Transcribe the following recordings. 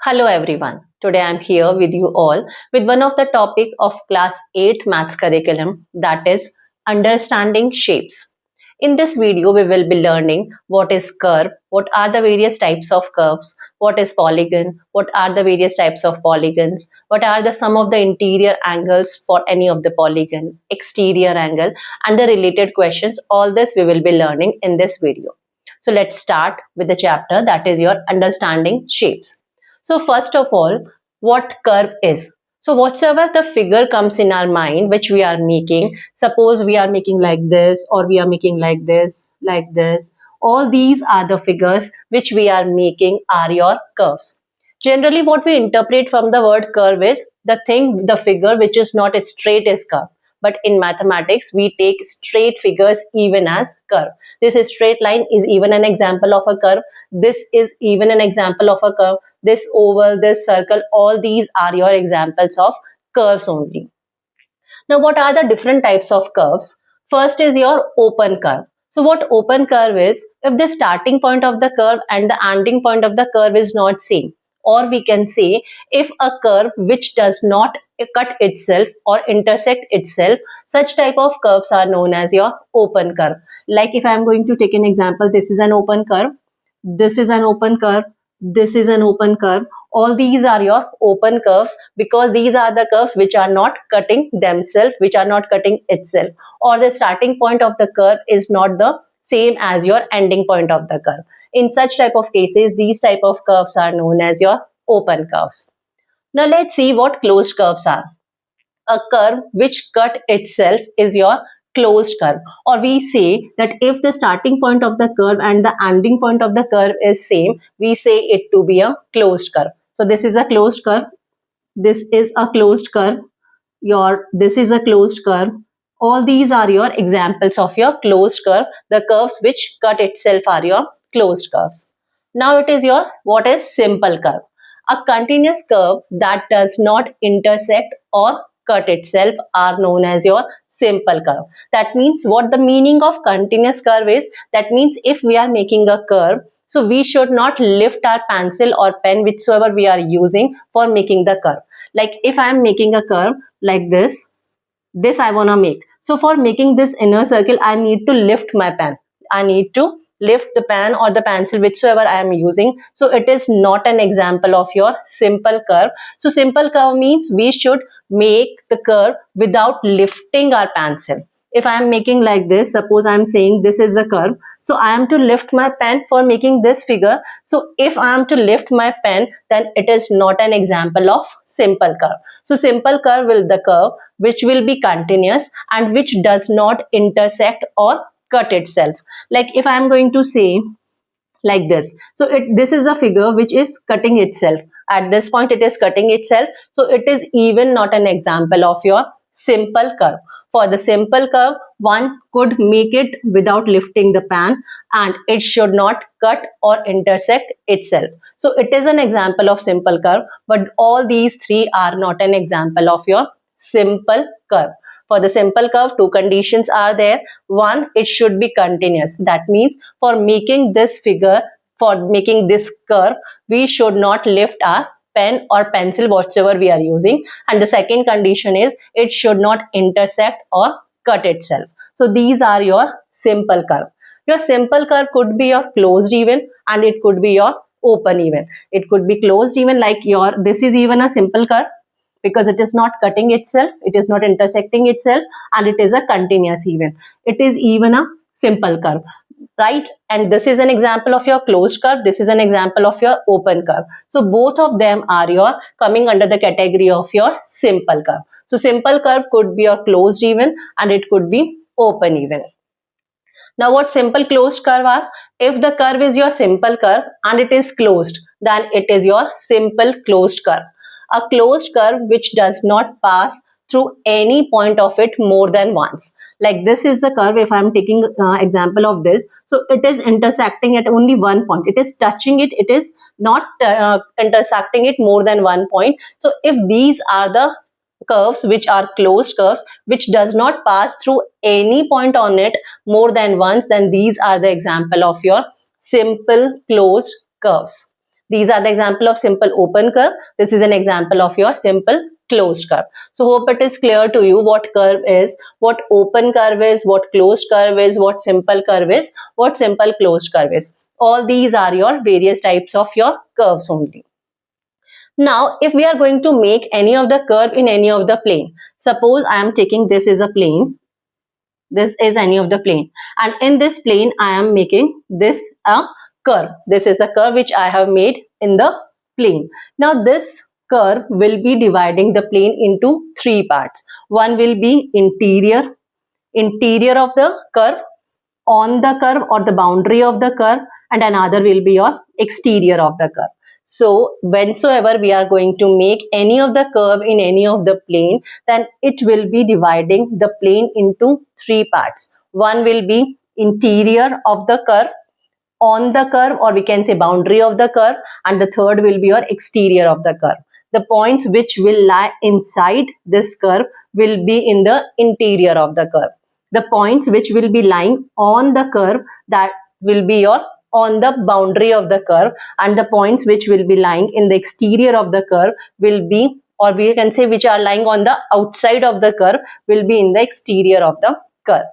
Hello everyone. Today I am here with you all with one of the topic of class 8th maths curriculum, that is understanding shapes. In this video we will be learning what is curve, what are the various types of curves, what is polygon, what are the various types of polygons, what are the some of the interior angles for any of the polygon, exterior angle and the related questions. All this we will be learning in this video. So let's start with the chapter, that is your understanding shapes. So first of all, what curve is? So whatsoever the figure comes in our mind which we are making, suppose we are making like this or we are making like this, all these are the figures which we are making are your curves. Generally what we interpret from the word curve is the figure which is not straight is curve. But in mathematics, we take straight figures even as curve. This straight line is even an example of a curve. This is even an example of a curve. This oval, this circle, all these are your examples of curves only. Now, what are the different types of curves? First is your open curve. So what open curve is, if the starting point of the curve and the ending point of the curve is not same, or we can say if a curve which does not cut itself or intersect itself, such type of curves are known as your open curve. Like if I am going to take an example, this is an open curve, this is an open curve, this is an open curve. All these are your open curves because these are the curves which are not cutting themselves, which are not cutting itself, or the starting point of the curve is not the same as your ending point of the curve. In such type of cases, these type of curves are known as your open curves. Now let's see what closed curves are. A curve which cut itself is your closed curve, or we say that if the starting point of the curve and the ending point of the curve is same, we say it to be a closed curve. So this is a closed curve, this is a closed curve, this is a closed curve. All these are your examples of your closed curve. The curves which cut itself are your closed curves. Now it is your what is simple curve. A continuous curve that does not intersect or cut itself are known as your simple curve. That means what the meaning of continuous curve is, that means if we are making a curve, so we should not lift our pencil or pen whichsoever we are using for making the curve. Like if I am making a curve like this I want to make. So for making this inner circle, I need to lift my pen. I need to lift the pen or the pencil whichsoever I am using. So it is not an example of your simple curve. So simple curve means we should make the curve without lifting our pencil. If I am making like this, suppose I am saying this is the curve. So I am to lift my pen for making this figure. So if I am to lift my pen, then it is not an example of simple curve. So simple curve will the curve which will be continuous and which does not intersect or cut itself. Like if I am going to say like this, so this is a figure which is cutting itself. At this point it is cutting itself, so it is even not an example of your simple curve. For the simple curve, one could make it without lifting the pen and it should not cut or intersect itself. So it is an example of simple curve, but all these three are not an example of your simple curve. For the simple curve, two conditions are there. One, it should be continuous. That means for making this figure, for making this curve, we should not lift our pen or pencil whatsoever we are using. And the second condition is it should not intersect or cut itself. So these are your simple curve. Your simple curve could be your closed even and it could be your open even. It could be closed even, like this is even a simple curve because it is not cutting itself, it is not intersecting itself, and it is a continuous even. It is even a simple curve, right? And this is an example of your closed curve, this is an example of your open curve. So both of them are your coming under the category of your simple curve. So simple curve could be your closed even and it could be open even. Now what simple closed curve are? If the curve is your simple curve and it is closed, then it is your simple closed curve. A closed curve which does not pass through any point of it more than once. Like this is the curve, if I am taking example of this, so it is intersecting at only one point. It is touching it, it is not intersecting it more than one point. So if these are the curves which are closed curves which does not pass through any point on it more than once, then these are the example of your simple closed curves. These are the example of simple open curve. This is an example of your simple closed curve. So hope it is clear to you what curve is, what open curve is, what closed curve is, what simple curve is, what simple closed curve is. All these are your various types of your curves only. Now, if we are going to make any of the curve in any of the plane, suppose I am taking this is a plane, this is any of the plane, and in this plane I am making this a curve. This is the curve which I have made in the plane. Now this curve will be dividing the plane into three parts. One will be interior of the curve, on the curve or the boundary of the curve, and another will be your exterior of the curve. So whensoever we are going to make any of the curve in any of the plane, then it will be dividing the plane into three parts. One will be interior of the curve, on the curve, or we can say boundary of the curve, and the third will be your exterior of the curve. The points which will lie inside this curve will be in the interior of the curve. The points which will be lying on the curve, that will be your on the boundary of the curve, and the points which will be lying in the exterior of the curve will be, or we can say which are lying on the outside of the curve, will be in the exterior of the curve.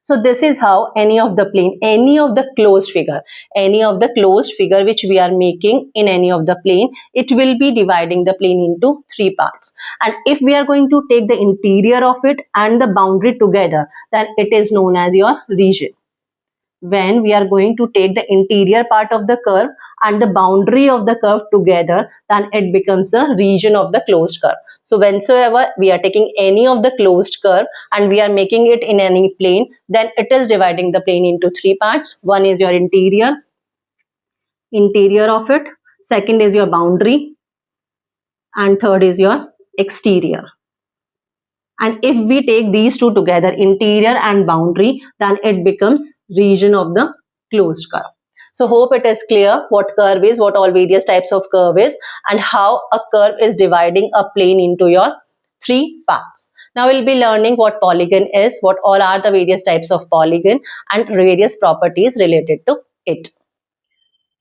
So this is how any of the plane, any of the closed figure which we are making in any of the plane, it will be dividing the plane into three parts. And if we are going to take the interior of it and the boundary together, then it is known as your region. When we are going to take the interior part of the curve and the boundary of the curve together, then it becomes a region of the closed curve. So whensoever we are taking any of the closed curve and we are making it in any plane, then it is dividing the plane into three parts. One is your interior of it, second is your boundary, and third is your exterior. And if we take these two together, interior and boundary, then it becomes region of the closed curve. So hope it is clear what curve is, what all various types of curve is, and how a curve is dividing a plane into your three parts. Now we'll be learning what polygon is, what all are the various types of polygon, and various properties related to it.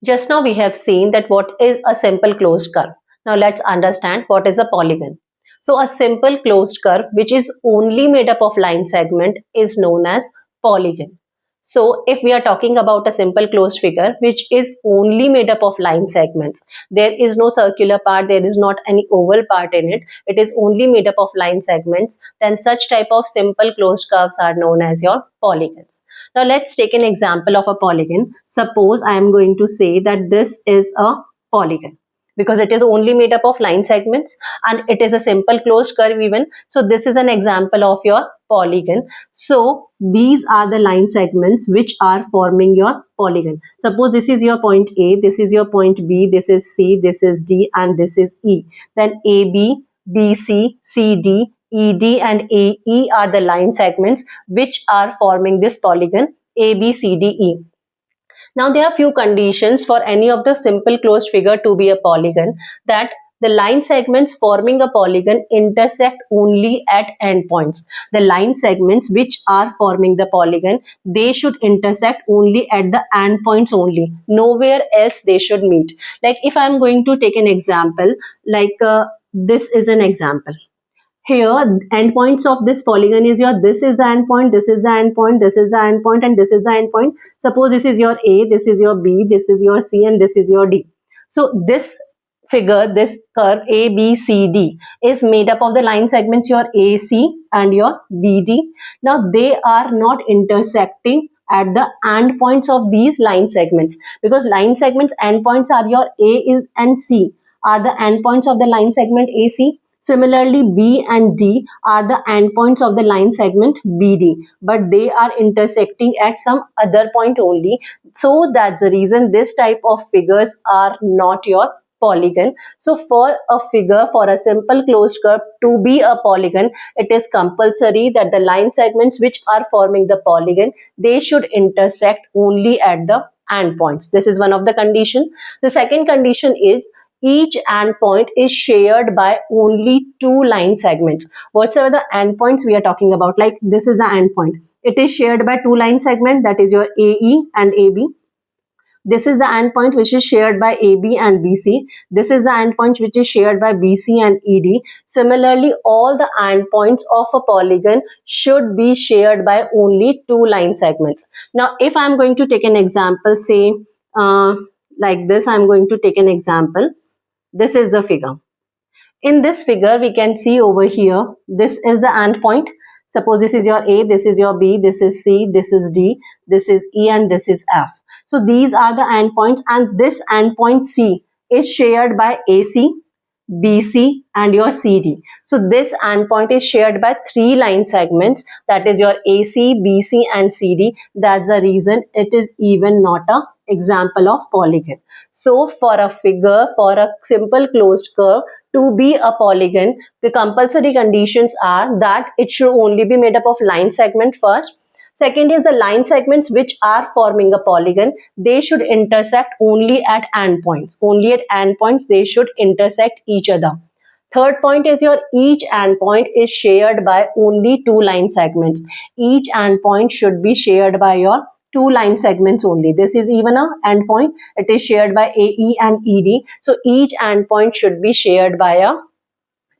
Just now we have seen that what is a simple closed curve. Now let's understand what is a polygon. So a simple closed curve which is only made up of line segment is known as polygon. So if we are talking about a simple closed figure which is only made up of line segments, there is no circular part, there is not any oval part in it, it is only made up of line segments, then such type of simple closed curves are known as your polygons. Now let's take an example of a polygon. Suppose I am going to say that this is a polygon, because it is only made up of line segments and it is a simple closed curve even. So this is an example of your polygon. So these are the line segments which are forming your polygon. Suppose this is your point A, this is your point B, this is C, this is D, and this is E. Then AB, BC, CD, ED and AE are the line segments which are forming this polygon ABCDE. Now there are few conditions for any of the simple closed figure to be a polygon, that the line segments forming a polygon intersect only at endpoints. The line segments which are forming the polygon, they should intersect only at the endpoints only. Nowhere else they should meet. Like if I am going to take an example, like this is an example. Here endpoints of this polygon is your, this is the endpoint, this is the endpoint, this is the endpoint, and this is the endpoint. Suppose this is your A, this is your B, this is your C, and this is your D. So this figure, this curve ABCD is made up of the line segments your AC and your BD. Now they are not intersecting at the endpoints of these line segments, because line segments endpoints are your A is and C are the endpoints of the line segment AC. Similarly, B and D are the endpoints of the line segment BD, but they are intersecting at some other point only. So that's the reason this type of figures are not your polygon. So for a figure, for a simple closed curve to be a polygon, it is compulsory that the line segments which are forming the polygon, they should intersect only at the endpoints. This is one of the condition. The second condition is each endpoint is shared by only two line segments. Whatsoever the endpoints we are talking about, like this is the endpoint, it is shared by two line segments, that is your AE and AB. This is the endpoint which is shared by AB and BC. This is the endpoint which is shared by BC and ED. Similarly, all the endpoints of a polygon should be shared by only two line segments. Now, if I'm going to take an example, say like this, I'm going to take an example. This is the figure. In this figure, we can see over here, this is the endpoint. Suppose this is your A, this is your B, this is C, this is D, this is E, and this is F. So these are the endpoints, and this endpoint C is shared by AC, BC, and your CD. So this endpoint is shared by three line segments, that is your AC, BC, and CD. That's the reason it is even not an example of polygon. So for a figure, for a simple closed curve to be a polygon, the compulsory conditions are that it should only be made up of line segment first. Second is the line segments which are forming a polygon, they should intersect only at endpoints. Only at endpoints they should intersect each other. Third point is your each endpoint is shared by only two line segments. Each endpoint should be shared by your two line segments only. This is even a endpoint. It is shared by AE and ED. So each endpoint should be shared by a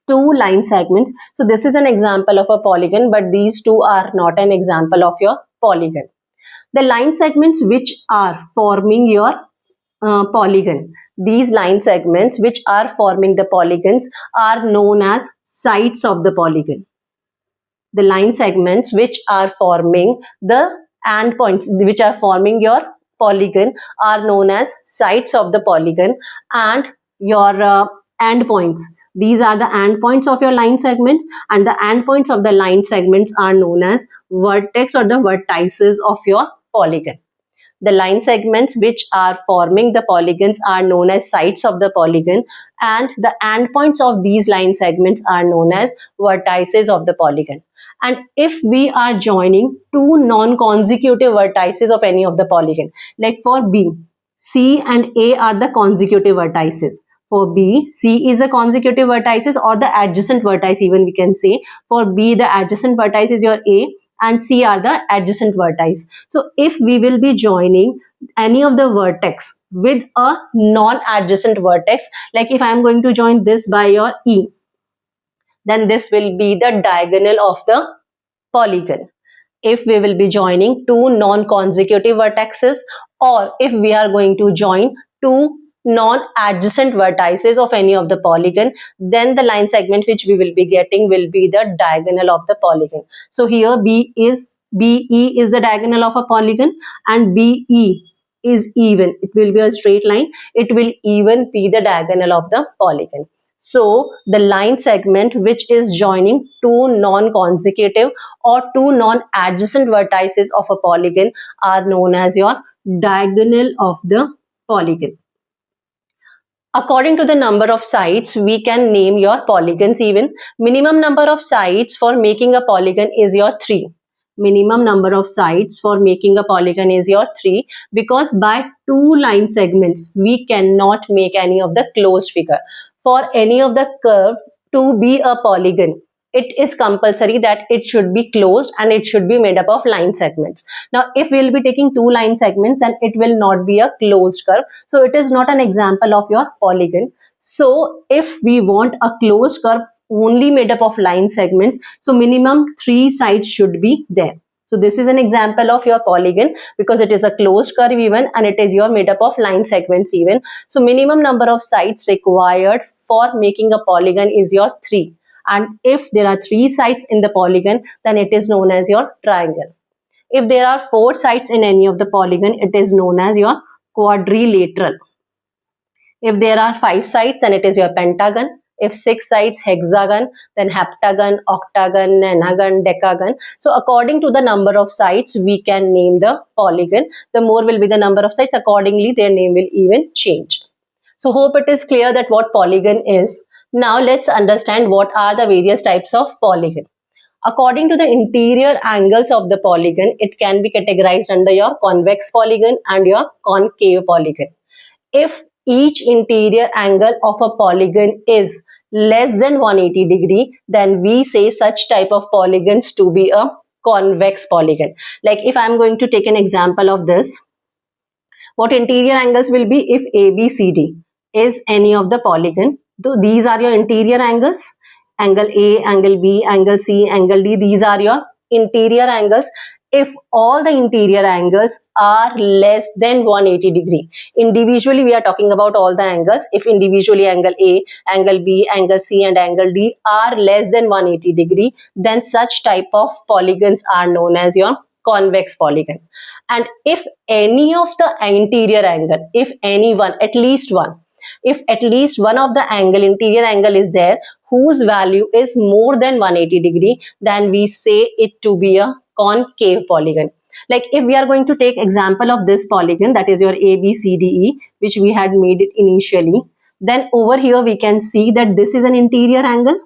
two line segments. So this is an example of a polygon, but these two are not an example of your polygon. The line segments which are forming your polygon, these line segments which are forming the polygons are known as sides of the polygon. The line segments which are forming the endpoints, which are forming your polygon, are known as sides of the polygon, and your endpoints, these are the endpoints of your line segments, and the endpoints of the line segments are known as vertex or the vertices of your polygon. The line segments which are forming the polygons are known as sides of the polygon, and the endpoints of these line segments are known as vertices of the polygon. And if we are joining two non-consecutive vertices of any of the polygon, like for B, C and A are the consecutive vertices. For B, C is a consecutive vertices or the adjacent vertice, even we can say. For B, the adjacent vertice is your A, and C are the adjacent vertices. So if we will be joining any of the vertex with a non-adjacent vertex, like if I am going to join this by your E, then this will be the diagonal of the polygon. If we will be joining two non-consecutive vertices, or if we are going to join two non-adjacent vertices of any of the polygon, then the line segment which we will be getting will be the diagonal of the polygon. So here BE is the diagonal of a polygon, and BE is even. It will be a straight line. It will even be the diagonal of the polygon. So the line segment which is joining two non-consecutive or two non-adjacent vertices of a polygon are known as your diagonal of the polygon. According to the number of sides, we can name your polygons even. Minimum number of sides for making a polygon is your 3. Minimum number of sides for making a polygon is your 3, because by two line segments, we cannot make any of the closed figure. For any of the curve to be a polygon, it is compulsory that it should be closed and it should be made up of line segments. Now, if we will be taking two line segments, then it will not be a closed curve. So it is not an example of your polygon. So if we want a closed curve only made up of line segments, so minimum 3 sides should be there. So this is an example of your polygon because it is a closed curve even, and it is your made up of line segments even. So minimum number of sides required for making a polygon is your 3. And if there are 3 sides in the polygon, then it is known as your triangle. If there are 4 sides in any of the polygon, it is known as your quadrilateral. If there are 5 sides, then it is your pentagon. If 6 sides, hexagon, then heptagon, octagon, nonagon, decagon. So according to the number of sides, we can name the polygon. The more will be the number of sides, accordingly their name will even change. So hope it is clear that what polygon is. Now let's understand what are the various types of polygon. According to the interior angles of the polygon, it can be categorized under your convex polygon and your concave polygon. If each interior angle of a polygon is less than 180 degree, then we say such type of polygons to be a convex polygon. Like if I am going to take an example of this, What interior angles will be if ABCD is any of the polygon? So these are your interior angles. Angle A, angle B, angle C, angle D. These are your interior angles. If all the interior angles are less than 180 degree, individually we are talking about all the angles. If individually angle A, angle B, angle C and angle D are less than 180 degree, then such type of polygons are known as your convex polygon. And if any of the interior angle, if any one, at least one, if at least one of the interior angle is there whose value is more than 180 degree, then we say it to be a concave polygon. Like if we are going to take example of this polygon, that is your ABCDE, which we had made it initially, then over here we can see that this is an interior angle.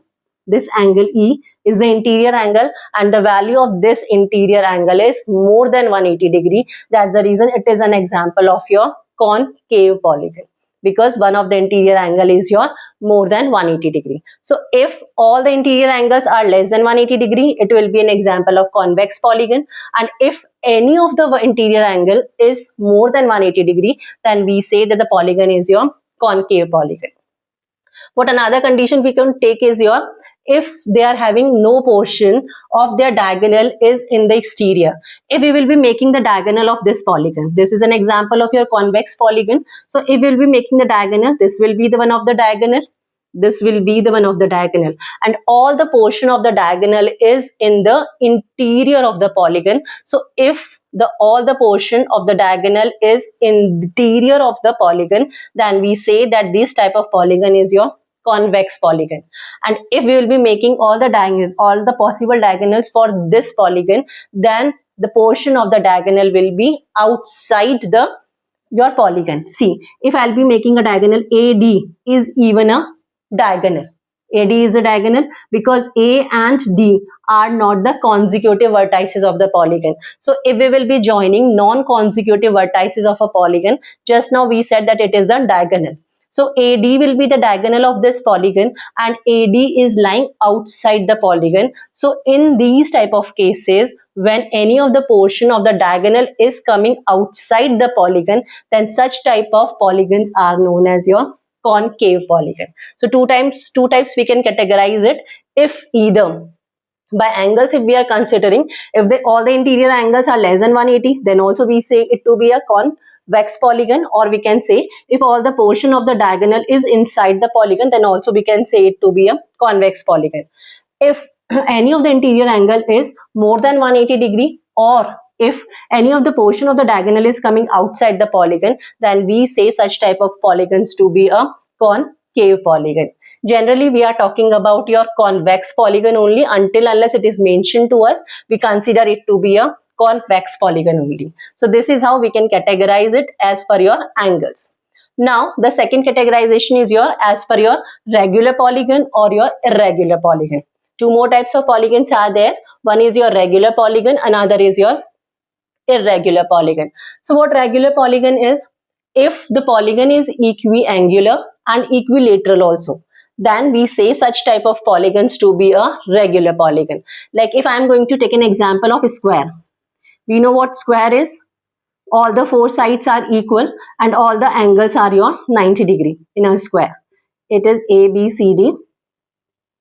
This angle E is the interior angle and the value of this interior angle is more than 180 degree. That's the reason it is an example of your concave polygon, because one of the interior angle is your more than 180 degree. So if all the interior angles are less than 180 degree, it will be an example of convex polygon. And if any of the interior angle is more than 180 degree, then we say that the polygon is your concave polygon. What another condition we can take is your, if they are having no portion of their diagonal is in the exterior. If we will be making the diagonal of this polygon, this is an example of your convex polygon. So if we will be making the diagonal, this will be the one of the diagonal, this will be the one of the diagonal, and all the portion of the diagonal is in the interior of the polygon. So if all the portion of the diagonal is interior of the polygon, then we say that this type of polygon is your convex polygon. And if we will be making all the possible diagonals for this polygon, then the portion of the diagonal will be outside your polygon. See, if I'll be making a diagonal, AD is even a diagonal. AD is a diagonal because A and D are not the consecutive vertices of the polygon. So if we will be joining non-consecutive vertices of a polygon, just now we said that it is the diagonal. So AD will be the diagonal of this polygon and AD is lying outside the polygon. So in these type of cases, when any of the portion of the diagonal is coming outside the polygon, then such type of polygons are known as your concave polygon. So two types we can categorize it. If either by angles, if we are considering, if all the interior angles are less than 180, then also we say it to be a convex polygon, or we can say if all the portion of the diagonal is inside the polygon, then also we can say it to be a convex polygon. If any of the interior angle is more than 180 degree, or if any of the portion of the diagonal is coming outside the polygon, then we say such type of polygons to be a concave polygon. Generally, we are talking about your convex polygon only. Until unless it is mentioned to us, we consider it to be a convex polygon only. So this is how we can categorize it as per your angles. Now, the second categorization is your as per your regular polygon or your irregular polygon. Two more types of polygons are there. One is your regular polygon, another is your irregular polygon. So what regular polygon is? If the polygon is equiangular and equilateral also, then we say such type of polygons to be a regular polygon. Like if I am going to take an example of a square, we know what square is. All the four sides are equal and all the angles are your 90 degree in a square. It is ABCD.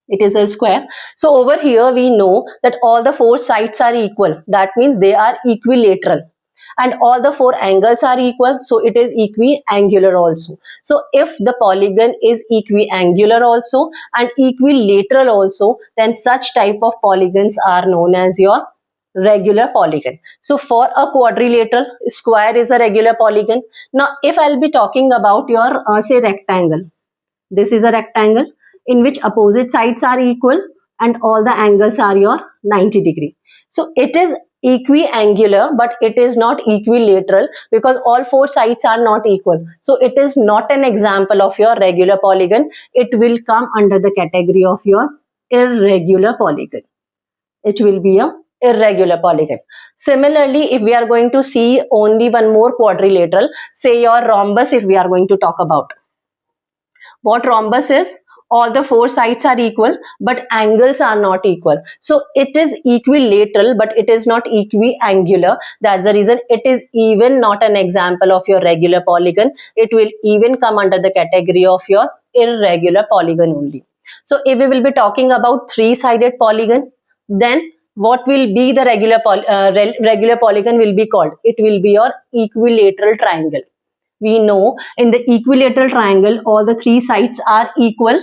It is a square. So over here we know that all the four sides are equal. That means they are equilateral. And all the four angles are equal, so it is equiangular also. So if the polygon is equiangular also and equilateral also, then such type of polygons are known as your regular polygon. So for a quadrilateral, square is a regular polygon. Now if I'll be talking about your say rectangle, this is a rectangle in which opposite sides are equal and all the angles are your 90 degree. So it is equiangular, but it is not equilateral because all four sides are not equal. So it is not an example of your regular polygon. It will come under the category of your irregular polygon. It will be a irregular polygon. Similarly, if we are going to see only one more quadrilateral, say your rhombus, if we are going to talk about. What rhombus is? all the four sides are equal, but angles are not equal. So it is equilateral, but it is not equiangular. That's the reason it is even not an example of your regular polygon. It will even come under the category of your irregular polygon only. So if we will be talking about three-sided polygon, then what will be the regular polygon will be called? It will be your equilateral triangle. We know in the equilateral triangle all the three sides are equal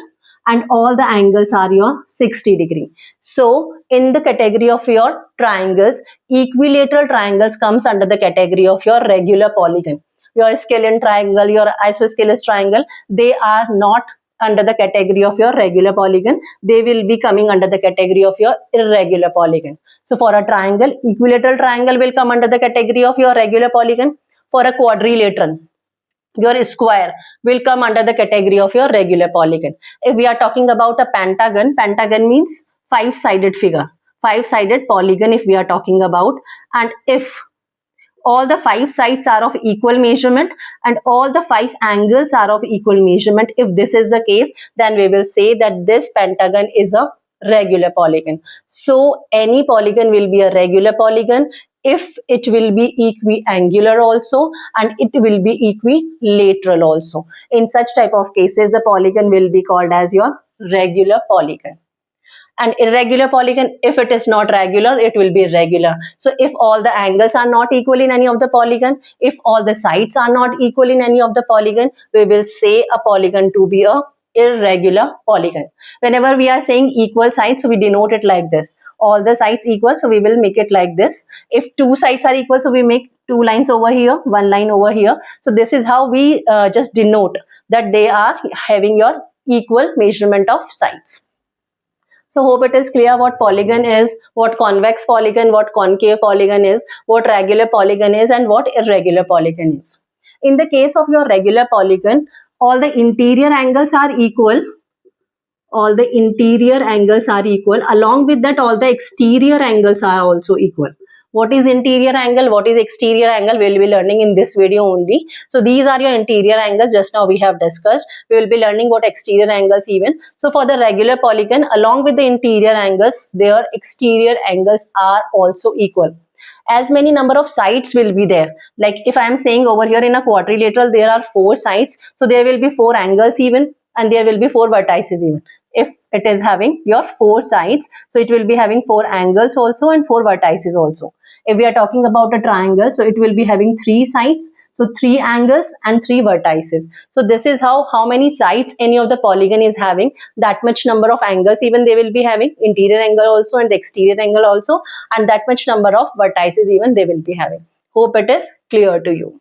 and all the angles are your 60-degree. So in the category of your triangles, equilateral triangles comes under the category of your regular polygon. Your scalene triangle, your isosceles triangle, they are not under the category of your regular polygon. They will be coming under the category of your irregular polygon. So for a triangle, equilateral triangle will come under the category of your regular polygon. For a quadrilateral, your square will come under the category of your regular polygon. If we are talking about a pentagon, pentagon means five-sided figure, five-sided polygon if we are talking about. And if all the five sides are of equal measurement and all the five angles are of equal measurement, if this is the case, then we will say that this pentagon is a regular polygon. So any polygon will be a regular polygon if it will be equiangular also and it will be equilateral also. In such type of cases, the polygon will be called as your regular polygon. And irregular polygon, if it is not regular, it will be regular. So if all the angles are not equal in any of the polygon, if all the sides are not equal in any of the polygon, we will say a polygon to be a irregular polygon. Whenever we are saying equal sides, so we denote it like this. All the sides equal, so we will make it like this. If two sides are equal, so we make two lines over here, one line over here. So this is how we just denote that they are having your equal measurement of sides. So hope it is clear what polygon is, what convex polygon, what concave polygon is, what regular polygon is, and what irregular polygon is. In the case of your regular polygon, all the interior angles are equal. All the interior angles are equal. Along with that, all the exterior angles are also equal. What is interior angle? What is exterior angle? We will be learning in this video only. So these are your interior angles. Just now we have discussed. We will be learning what exterior angles even. So for the regular polygon, along with the interior angles, their exterior angles are also equal. As many number of sides will be there. Like if I am saying over here in a quadrilateral, there are four sides. So there will be four angles even and there will be four vertices even. If it is having your four sides, so it will be having four angles also and four vertices also. If we are talking about a triangle, so it will be having three sides, so three angles and three vertices. So this is how many sides any of the polygon is having, that much number of angles even they will be having, interior angle also and the exterior angle also, and that much number of vertices even they will be having. Hope it is clear to you.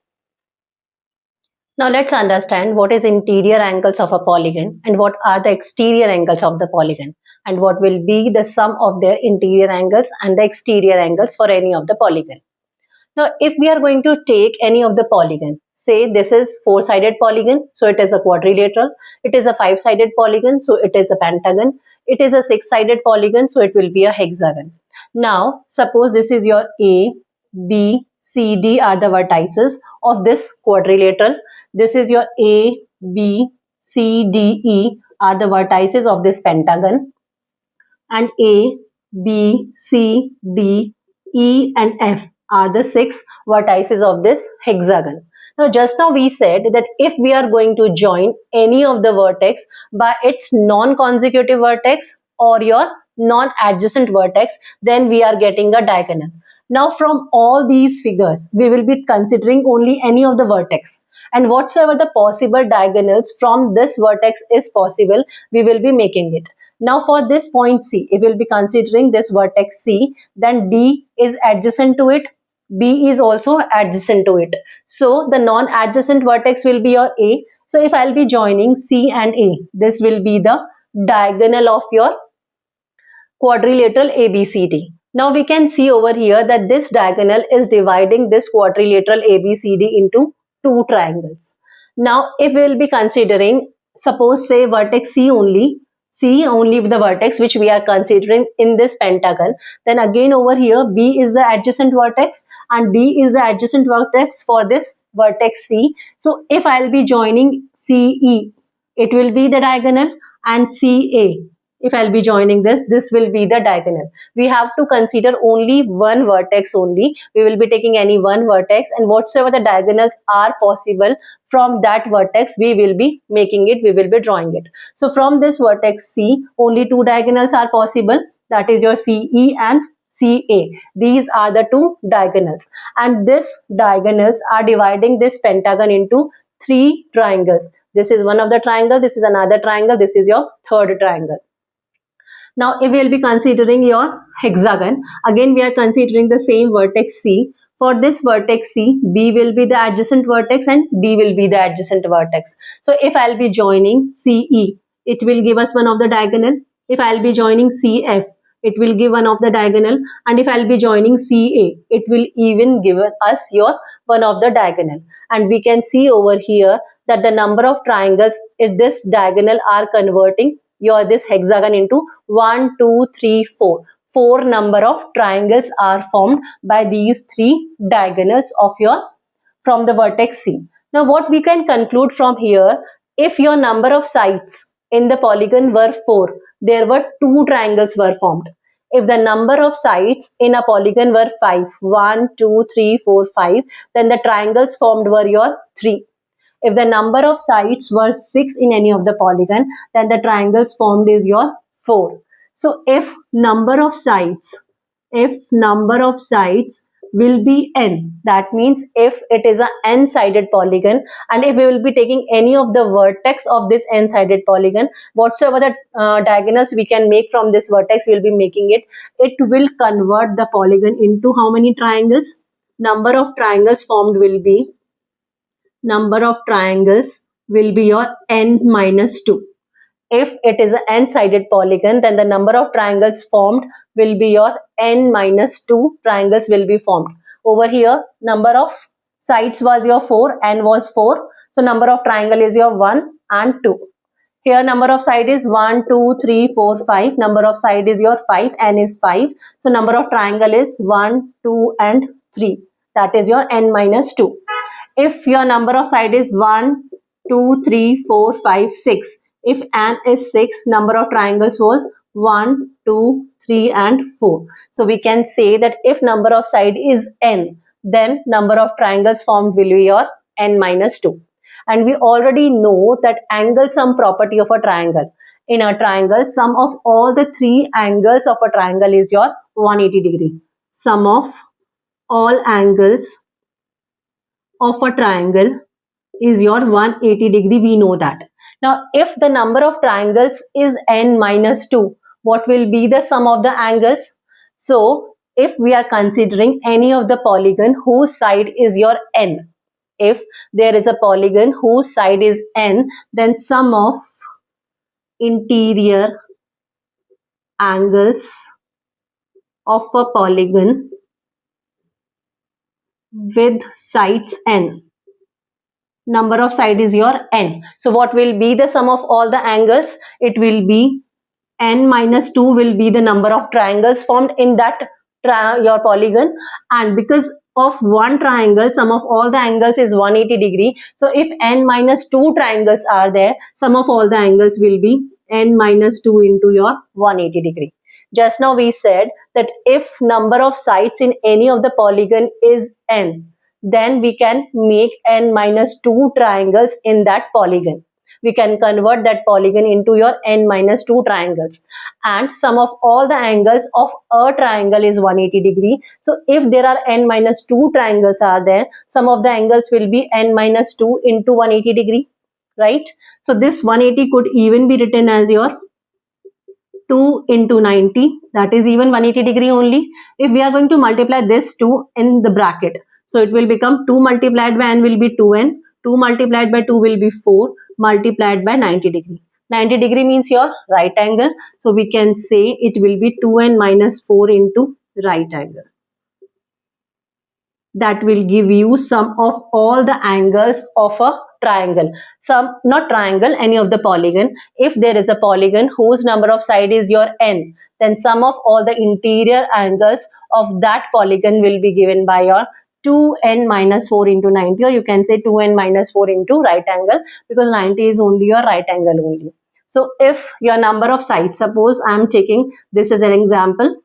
Now let's understand what is interior angles of a polygon and what are the exterior angles of the polygon and what will be the sum of their interior angles and the exterior angles for any of the polygon. Now if we are going to take any of the polygon, say this is four-sided polygon, so it is a quadrilateral, it is a five-sided polygon, so it is a pentagon, it is a six-sided polygon, so it will be a hexagon. Now suppose this is your A, B, C, D are the vertices of this quadrilateral. This is your A, B, C, D, E are the vertices of this pentagon, and A, B, C, D, E and F are the six vertices of this hexagon. Now just now we said that if we are going to join any of the vertex by its non-consecutive vertex or your non-adjacent vertex, then we are getting a diagonal. Now from all these figures, we will be considering only any of the vertex. And whatsoever the possible diagonals from this vertex is possible, we will be making it. Now for this point C, if we will be considering this vertex C, then D is adjacent to it, B is also adjacent to it. So the non-adjacent vertex will be your A. So if I will be joining C and A, this will be the diagonal of your quadrilateral ABCD. Now we can see over here that this diagonal is dividing this quadrilateral ABCD into two triangles. Now if we will be considering, suppose say vertex C only with the vertex which we are considering in this pentagon, then again over here B is the adjacent vertex and D is the adjacent vertex for this vertex C. So if I will be joining CE, it will be the diagonal, and CA. If I'll be joining this will be the diagonal. We have to consider only one vertex only. We will be taking any one vertex, and whatsoever the diagonals are possible from that vertex, we will be making it, we will be drawing it. So from this vertex C, only two diagonals are possible, that is your CE and CA. These are the two diagonals, and this diagonals are dividing this pentagon into three triangles. This is one of the triangle, this is another triangle, this is your third triangle. Now, if we will be considering your hexagon, again we are considering the same vertex C. For this vertex C, B will be the adjacent vertex and D will be the adjacent vertex. So, if I will be joining CE, it will give us one of the diagonal. If I will be joining CF, it will give one of the diagonal, and if I will be joining CA, it will even give us your one of the diagonal. And we can see over here that the number of triangles in this diagonal are converting your this hexagon into 1, 2, 3, 4. 4 number of triangles are formed by these three diagonals of your from the vertex C. Now what we can conclude from here, if your number of sides in the polygon were 4, there were 2 triangles were formed. If the number of sides in a polygon were 5, 1, 2, 3, 4, 5, then the triangles formed were your 3. If the number of sides were 6 in any of the polygon, then the triangles formed is your 4. So if number of sides will be n, that means if it is an n-sided polygon, and if we will be taking any of the vertex of this n-sided polygon, whatsoever the diagonals we can make from this vertex, we will be making it. It will convert the polygon into how many triangles? Number of triangles formed will be your n minus 2. If it is an n-sided polygon, then the number of triangles formed will be your n minus 2 triangles will be formed. Over here, number of sides was your 4, n was 4. So number of triangle is your 1 and 2. Here number of side is 1, 2, 3, 4, 5. Number of side is your 5, n is 5. So number of triangle is 1, 2 and 3. That is your n minus 2. If your number of side is 1, 2, 3, 4, 5, 6. If n is 6, number of triangles was 1, 2, 3 and 4. So we can say that if number of side is n, then number of triangles formed will be your n minus 2. And we already know that angle sum property of a triangle. In a triangle, sum of all the three angles of a triangle is your 180 degree. Sum of all angles of a triangle is your 180 degree, we know that. Now, if the number of triangles is n minus 2, what will be the sum of the angles? So, if we are considering any of the polygon whose side is your n, if there is a polygon whose side is n, then sum of interior angles of a polygon with sides n. Number of side is your n. So what will be the sum of all the angles? It will be n minus 2 will be the number of triangles formed in that your polygon, and because of one triangle, sum of all the angles is 180 degree. So if n minus 2 triangles are there, sum of all the angles will be n minus 2 into your 180 degree. Just now we said that if number of sides in any of the polygon is n, then we can make n minus 2 triangles in that polygon. We can convert that polygon into your n minus 2 triangles, and sum of all the angles of a triangle is 180 degree. So if there are n minus 2 triangles are there, sum of the angles will be n minus 2 into 180 degree, right? So this 180 could even be written as your 2 into 90, that is even 180 degree only. If we are going to multiply this 2 in the bracket, so it will become 2 multiplied by n will be 2n, 2 multiplied by 2 will be 4 multiplied by 90 degree. 90 degree means your right angle. So we can say it will be 2n minus 4 into right angle. That will give you sum of all the angles of a triangle. Sum, not triangle, any of the polygon. If there is a polygon whose number of side is your n, then sum of all the interior angles of that polygon will be given by your 2n minus 4 into 90, or you can say 2n minus 4 into right angle, because 90 is only your right angle only. So if your number of sides, suppose I am taking this as an example,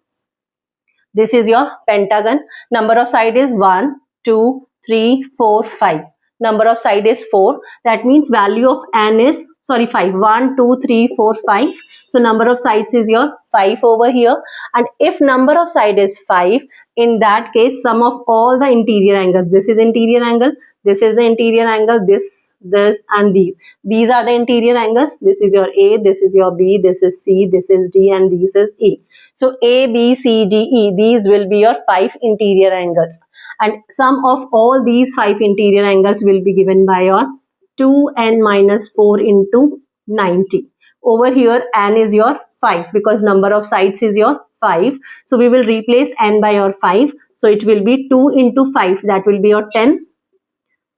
this is your pentagon. Number of side is 1, 2, 3, 4, 5. Number of side is 4. That means value of n is, 5. 1, 2, 3, 4, 5. So number of sides is your 5 over here. And if number of side is 5, in that case, sum of all the interior angles. This is interior angle. This is the interior angle. This, and these. These are the interior angles. This is your A. This is your B. This is C. This is D. And this is E. So A, B, C, D, E, these will be your 5 interior angles. And sum of all these 5 interior angles will be given by your 2n minus 4 into 90. Over here, n is your 5 because number of sides is your 5. So we will replace n by your 5. So it will be 2 into 5. That will be your 10.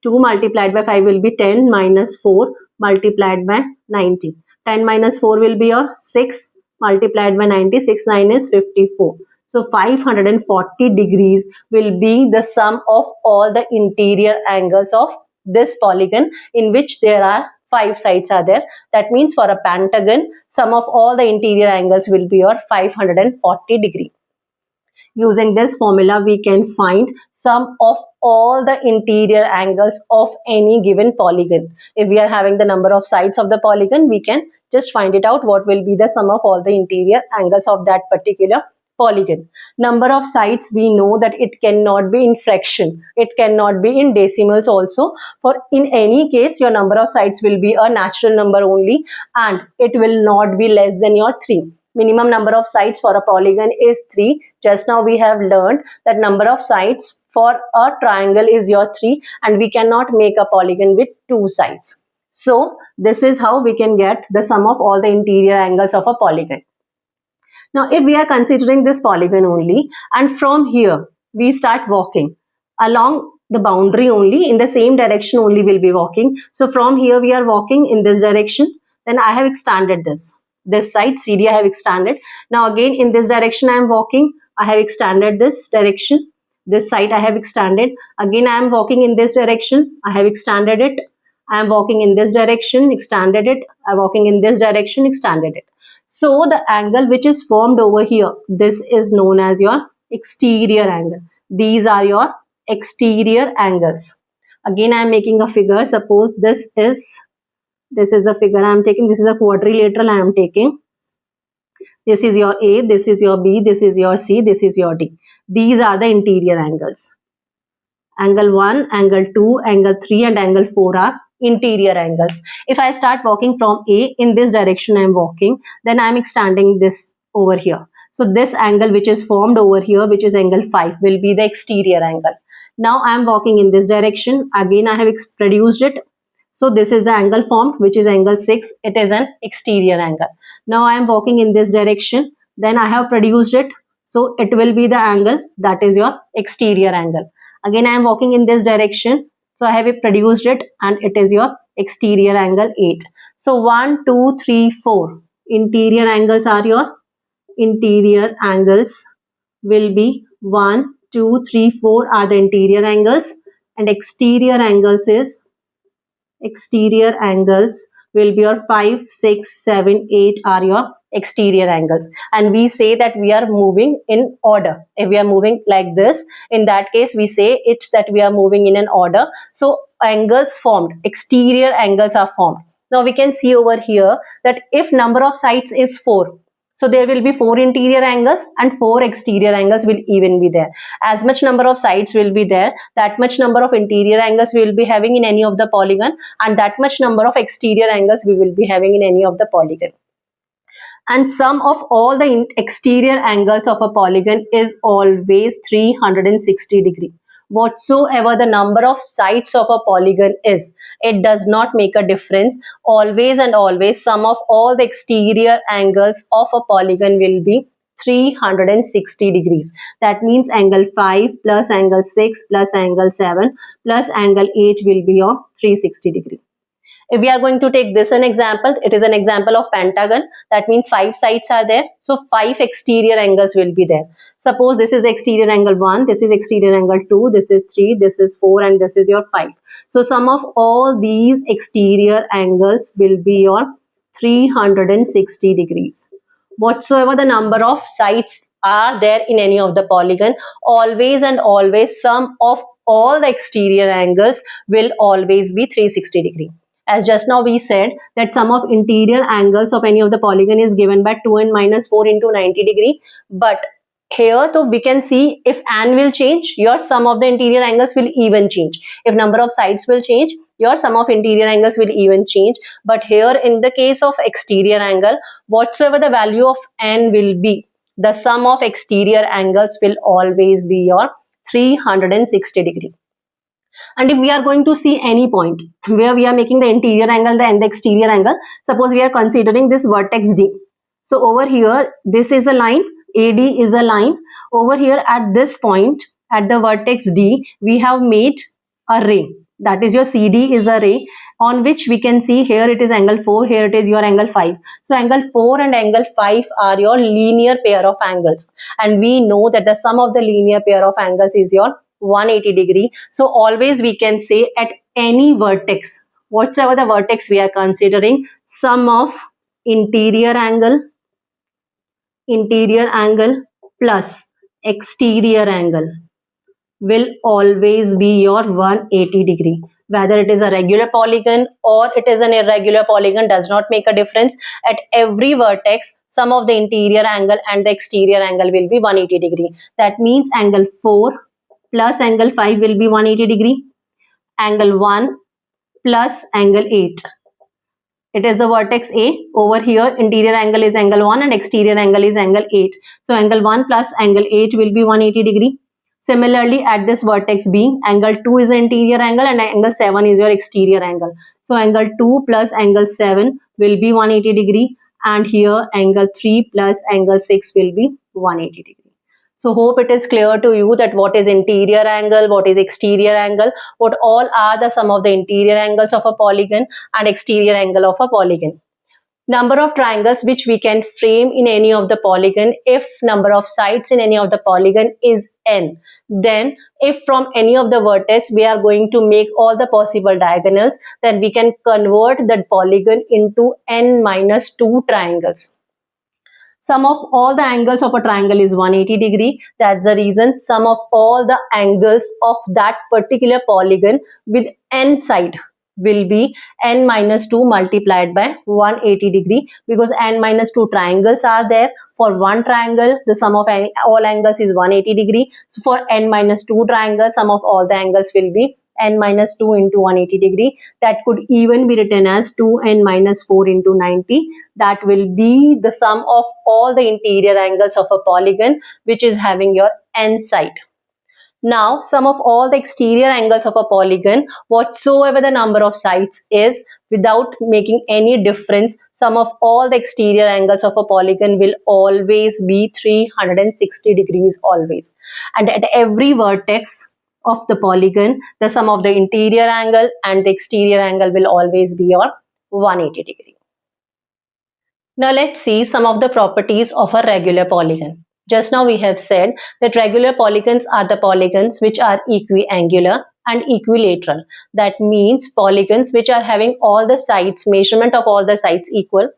2 multiplied by 5 will be 10 minus 4 multiplied by 90. 10 minus 4 will be your 6 multiplied by 90. 6 9 is 54. So 540 degrees will be the sum of all the interior angles of this polygon in which there are 5 sides are there. That means for a pentagon, sum of all the interior angles will be your 540 degree. Using this formula, we can find sum of all the interior angles of any given polygon. If we are having the number of sides of the polygon, we can just find it out what will be the sum of all the interior angles of that particular polygon. Number of sides, we know that it cannot be in fraction. It cannot be in decimals also. For in any case, your number of sides will be a natural number only and it will not be less than your 3. Minimum number of sides for a polygon is 3. Just now we have learned that number of sides for a triangle is your 3 and we cannot make a polygon with 2 sides. So this is how we can get the sum of all the interior angles of a polygon. Now if we are considering this polygon only and from here we start walking along the boundary only, in the same direction only we'll be walking. So from here we are walking in this direction, then I have extended this side CD I have extended. Now again in this direction I am walking, I have extended this direction. This side I have extended. Again I am walking in this direction, I have extended it. I am walking in this direction, extended it. I am walking in this direction, extended it. So the angle which is formed over here, this is known as your exterior angle. These are your exterior angles. Again I am making a figure. Suppose this is the figure I am taking. This is a quadrilateral I am taking. This is your A, this is your B, this is your C, this is your D. These are the interior angles. Angle 1, angle 2, angle 3 and angle 4 are interior angles. If I start walking from A, in this direction I am walking, then I am extending this over here. So this angle which is formed over here, which is angle 5, will be the exterior angle. Now I am walking in this direction. Again I have reduced it. So this is the angle formed, which is angle 6. It is an exterior angle. Now I am walking in this direction. Then I have produced it. So it will be the angle that is your exterior angle. Again I am walking in this direction. So I have produced it and it is your exterior angle 8. So 1, 2, 3, 4. Interior angles are your interior angles will be 1, 2, 3, 4 are the interior angles and exterior angles will be your 5, 6, 7, 8 are your exterior angles. And we say that we are moving in order. If we are moving like this, in that case we say it that we are moving in an order. So angles formed, exterior angles are formed. Now we can see over here that if number of sides is 4, so there will be 4 interior angles and 4 exterior angles will even be there. As much number of sides will be there, that much number of interior angles we will be having in any of the polygon and that much number of exterior angles we will be having in any of the polygon. And sum of all the exterior angles of a polygon is always 360 degree. Whatsoever the number of sides of a polygon is, it does not make a difference. Always and always sum of all the exterior angles of a polygon will be 360 degrees. That means angle 5 plus angle 6 plus angle 7 plus angle 8 will be your 360 degree. If we are going to take this an example, it is an example of pentagon. That means 5 sides are there. So 5 exterior angles will be there. Suppose this is exterior angle 1, this is exterior angle 2, this is 3, this is 4 and this is your 5. So sum of all these exterior angles will be your 360 degrees. Whatsoever the number of sides are there in any of the polygon, always and always sum of all the exterior angles will always be 360 degree. As just now we said that sum of interior angles of any of the polygon is given by 2n minus 4 into 90 degree. But here so we can see if n will change, your sum of the interior angles will even change. If number of sides will change, your sum of interior angles will even change. But here in the case of exterior angle, whatsoever the value of n will be, the sum of exterior angles will always be your 360 degree. And if we are going to see any point where we are making the interior angle and the exterior angle, suppose we are considering this vertex D. So over here, this is a line, AD is a line. Over here at this point, at the vertex D, we have made a ray. That is your CD is a ray on which we can see here it is angle 4, here it is your angle 5. So angle 4 and angle 5 are your linear pair of angles. And we know that the sum of the linear pair of angles is your 180 degree. So always we can say at any vertex, whatsoever the vertex we are considering, sum of interior angle plus exterior angle will always be your 180 degree. Whether it is a regular polygon or it is an irregular polygon does not make a difference. At every vertex, sum of the interior angle and the exterior angle will be 180 degree. That means angle 4 plus angle 5 will be 180 degree. Angle 1 plus angle 8. It is the vertex A. Over here, interior angle is angle 1 and exterior angle is angle 8. So angle 1 plus angle 8 will be 180 degree. Similarly, at this vertex B, angle 2 is the interior angle and angle 7 is your exterior angle. So angle 2 plus angle 7 will be 180 degree, and here angle 3 plus angle 6 will be 180 degree. So hope it is clear to you that what is interior angle, what is exterior angle, what all are the sum of the interior angles of a polygon and exterior angle of a polygon. Number of triangles which we can frame in any of the polygon, if number of sides in any of the polygon is n, then if from any of the vertex we are going to make all the possible diagonals, then we can convert that polygon into n minus 2 triangles. Sum of all the angles of a triangle is 180 degree. That's the reason sum of all the angles of that particular polygon with n side will be n minus 2 multiplied by 180 degree, because n minus 2 triangles are there. For one triangle, the sum of all angles is 180 degree. So for n minus 2 triangles, sum of all the angles will be n minus 2 into 180 degree. That could even be written as 2n minus 4 into 90. That will be the sum of all the interior angles of a polygon which is having your n side. Now, sum of all the exterior angles of a polygon, whatsoever the number of sides is, without making any difference, sum of all the exterior angles of a polygon will always be 360 degrees always. And at every vertex of the polygon, the sum of the interior angle and the exterior angle will always be your 180 degree. Now let's see some of the properties of a regular polygon. Just now we have said that regular polygons are the polygons which are equiangular and equilateral. That means polygons which are having all the sides, measurement of all the sides equal,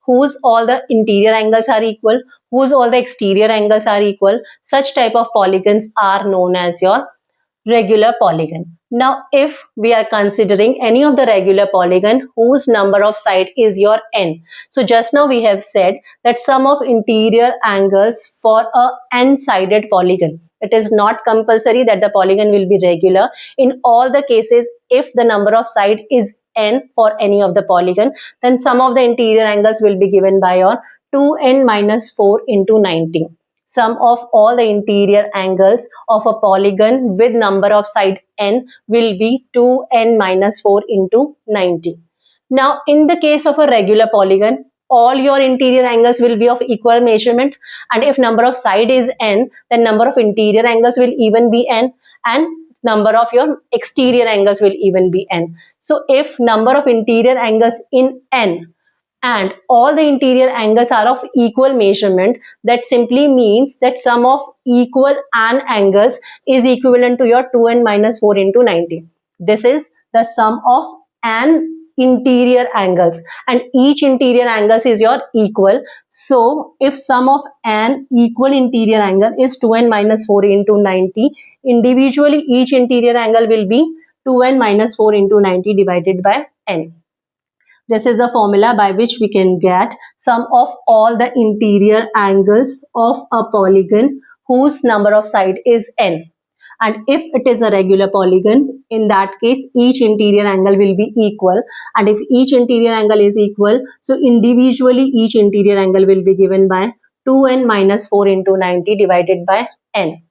whose all the interior angles are equal, whose all the exterior angles are equal. Such type of polygons are known as your regular polygon. Now, if we are considering any of the regular polygon whose number of side is your n. So just now we have said that sum of interior angles for a n-sided polygon. It is not compulsory that the polygon will be regular. In all the cases, if the number of side is n for any of the polygon, then sum of the interior angles will be given by your 2n minus 4 into 90. Sum of all the interior angles of a polygon with number of side n will be 2n minus 4 into 90. Now, in the case of a regular polygon, all your interior angles will be of equal measurement, and if number of side is n, then number of interior angles will even be n, and number of your exterior angles will even be n. So, if number of interior angles in n and all the interior angles are of equal measurement, that simply means that sum of equal n angles is equivalent to your 2n minus 4 into 90. This is the sum of n interior angles, and each interior angles is your equal. So if sum of an equal interior angle is 2n minus 4 into 90, individually each interior angle will be 2n minus 4 into 90 divided by n. This is the formula by which we can get sum of all the interior angles of a polygon whose number of sides is n. And if it is a regular polygon, in that case each interior angle will be equal, and if each interior angle is equal, so individually each interior angle will be given by 2n minus 4 into 90 divided by n.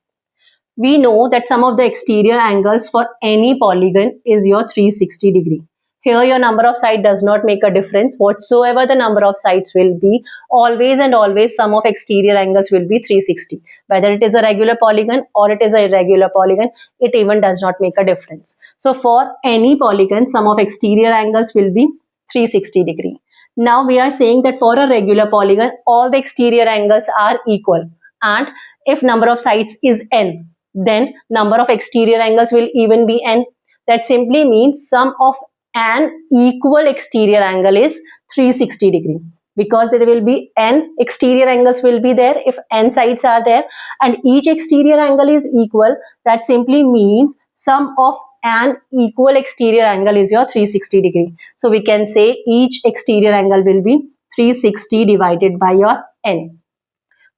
We know that sum of the exterior angles for any polygon is your 360 degree. Here your number of sides does not make a difference. Whatsoever the number of sides will be, always and always sum of exterior angles will be 360. Whether it is a regular polygon or it is a irregular polygon, it even does not make a difference. So for any polygon, sum of exterior angles will be 360 degree. Now we are saying that for a regular polygon, all the exterior angles are equal, and if number of sides is n, then number of exterior angles will even be n. That simply means sum of an equal exterior angle is 360 degree, because there will be n exterior angles will be there if n sides are there, and each exterior angle is equal. That simply means sum of an equal exterior angle is your 360 degree. So we can say each exterior angle will be 360 divided by your n.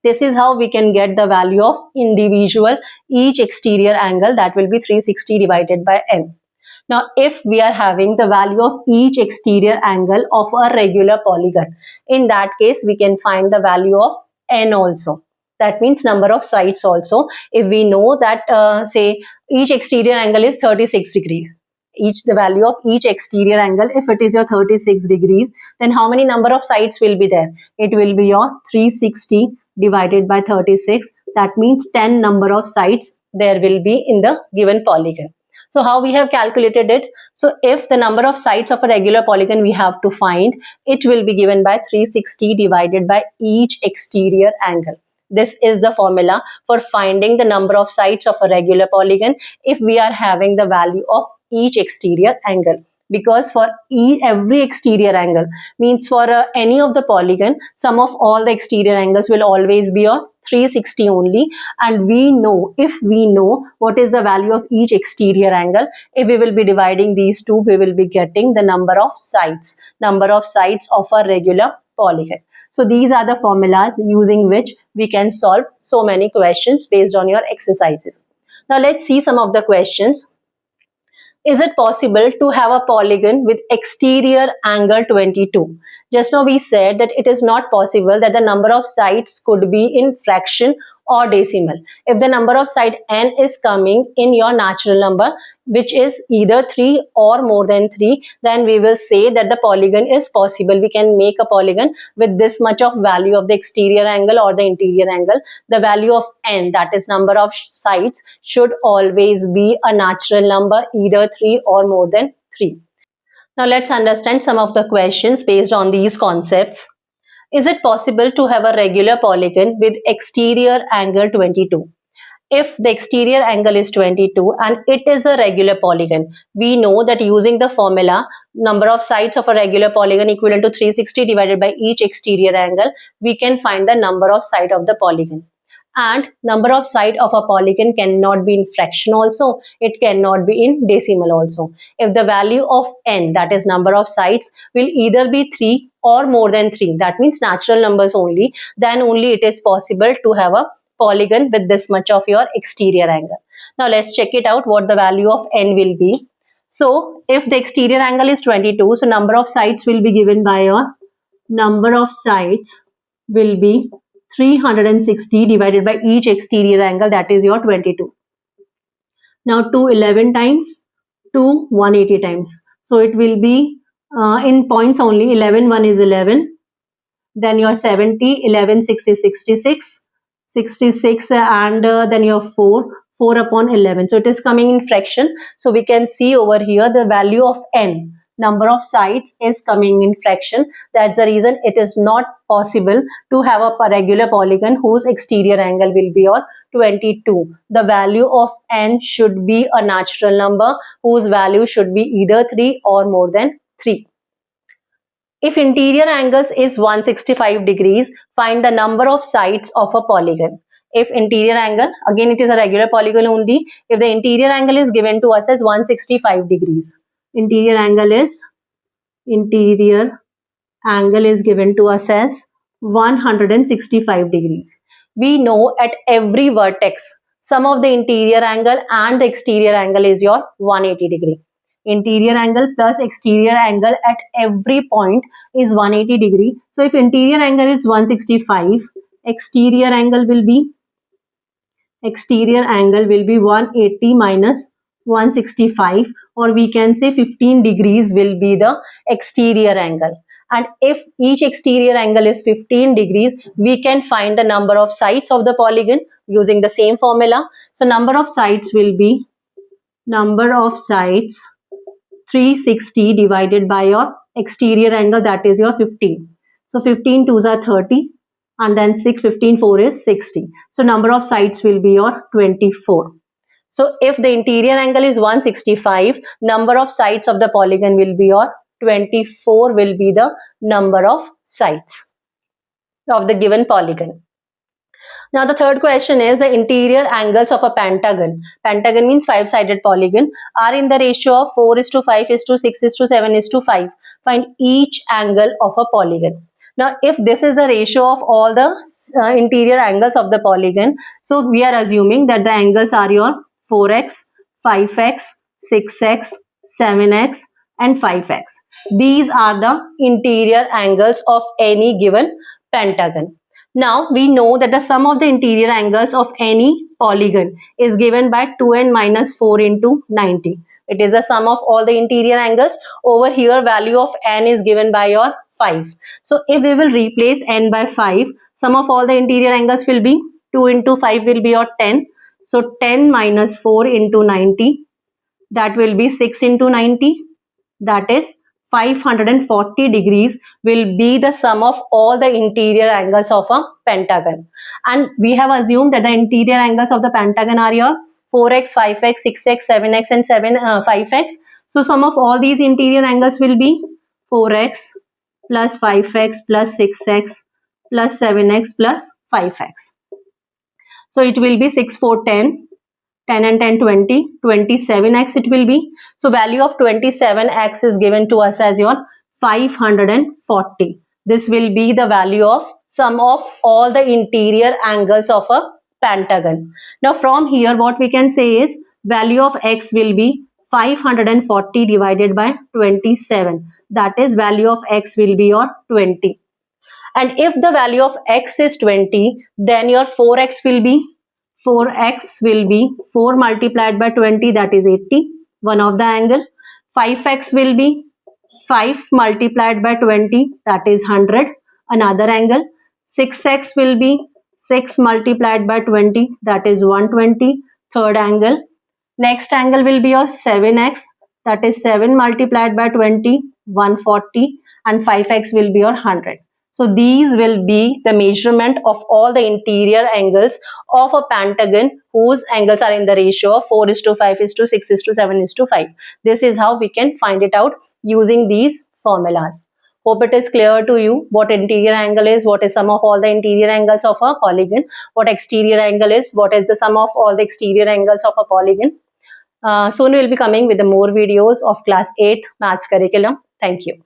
This is how we can get the value of individual each exterior angle, that will be 360 divided by n. Now, if we are having the value of each exterior angle of a regular polygon, in that case, we can find the value of n also. That means number of sides also. If we know that, say, each exterior angle is 36 degrees, the value of each exterior angle, if it is your 36 degrees, then how many number of sides will be there? It will be your 360 divided by 36. That means 10 number of sides there will be in the given polygon. So how we have calculated it? So if the number of sides of a regular polygon we have to find, it will be given by 360 divided by each exterior angle. This is the formula for finding the number of sides of a regular polygon if we are having the value of each exterior angle. Because for every exterior angle, means for any of the polygon, sum of all the exterior angles will always be a 360 only, and we know, if we know what is the value of each exterior angle, if we will be dividing these two, we will be getting the number of sides of a regular polygon. So these are the formulas using which we can solve so many questions based on your exercises. Now let's see some of the questions. Is it possible to have a polygon with exterior angle 22? Just now we said that it is not possible that the number of sides could be in fraction or decimal. If the number of side n is coming in your natural number, which is either 3 or more than 3, then we will say that the polygon is possible. We can make a polygon with this much of value of the exterior angle or the interior angle. The value of n, that is number of sides, should always be a natural number, either 3 or more than 3. Now let's understand some of the questions based on these concepts. Is it possible to have a regular polygon with exterior angle 22? If the exterior angle is 22 and it is a regular polygon, we know that using the formula, number of sides of a regular polygon equivalent to 360 divided by each exterior angle, we can find the number of sides of the polygon. And number of sides of a polygon cannot be in fraction also, it cannot be in decimal also. If the value of n, that is number of sides, will either be 3 or more than 3, that means natural numbers only, then only it is possible to have a polygon with this much of your exterior angle. Now let's check it out what the value of n will be. So if the exterior angle is 22, so number of sides will be given by your number of sides will be 360 divided by each exterior angle, that is your 22. Now 2 11 times, 2 180 times. So it will be in points only. 11 1 is 11. Then your 70, 11 6 is 66. 66 and then your 4 upon 11. So it is coming in fraction. So we can see over here the value of n, number of sides, is coming in fraction. That's the reason it is not possible to have a regular polygon whose exterior angle will be your 22. The value of n should be a natural number whose value should be either 3 or more than 3. If interior angles is 165 degrees, find the number of sides of a polygon. If interior angle, again it is a regular polygon only, if the interior angle is given to us as 165 degrees. Interior angle is given to us as 165 degrees. We know at every vertex, sum of the interior angle and the exterior angle is your 180 degree. Interior angle plus exterior angle at every point is 180 degree. So if interior angle is 165, exterior angle will be 180 minus 165, or we can say 15 degrees will be the exterior angle. And if each exterior angle is 15 degrees, we can find the number of sides of the polygon using the same formula. So number of sides will be 360 divided by your exterior angle, that is your 15. So 15 2s are 30 and then 15 4 is 60. So number of sides will be your 24. So if the interior angle is 165, number of sides of the polygon will be your 24 will be the number of sides of the given polygon. Now the third question is the interior angles of a pentagon. Pentagon means 5-sided polygon are in the ratio of 4:5:6:7:5. Find each angle of a polygon. Now if this is the ratio of all the interior angles of the polygon, so we are assuming that the angles are your 4x, 5x, 6x, 7x and 5x. These are the interior angles of any given pentagon. Now we know that the sum of the interior angles of any polygon is given by 2n minus 4 into 90. It is the sum of all the interior angles. Over here value of n is given by your 5. So if we will replace n by 5, sum of all the interior angles will be 2 into 5 will be your 10. So 10 minus 4 into 90, that will be 6 into 90, that is 540 degrees will be the sum of all the interior angles of a pentagon. And we have assumed that the interior angles of the pentagon are your 4x, 5x, 6x, 7x and 5x. So sum of all these interior angles will be 4x plus 5x plus 6x plus 7x plus 5x. So it will be 6, 4, 10. 10 and 10, 20, 27x it will be. So value of 27x is given to us as your 540. This will be the value of sum of all the interior angles of a pentagon. Now from here what we can say is value of x will be 540 divided by 27. That is value of x will be your 20. And if the value of x is 20, then your 4x will be 4 multiplied by 20, that is 80, one of the angle. 5x will be 5 multiplied by 20, that is 100, another angle. 6x will be 6 multiplied by 20, that is 120, third angle. Next angle will be your 7x, that is 7 multiplied by 20, 140, and 5x will be your 100. So these will be the measurement of all the interior angles of a pentagon whose angles are in the ratio of 4:5:6:7:5. This is how we can find it out using these formulas. Hope it is clear to you what interior angle is, what is sum of all the interior angles of a polygon, what exterior angle is, what is the sum of all the exterior angles of a polygon. Soon we will be coming with the more videos of class 8 maths curriculum. Thank you.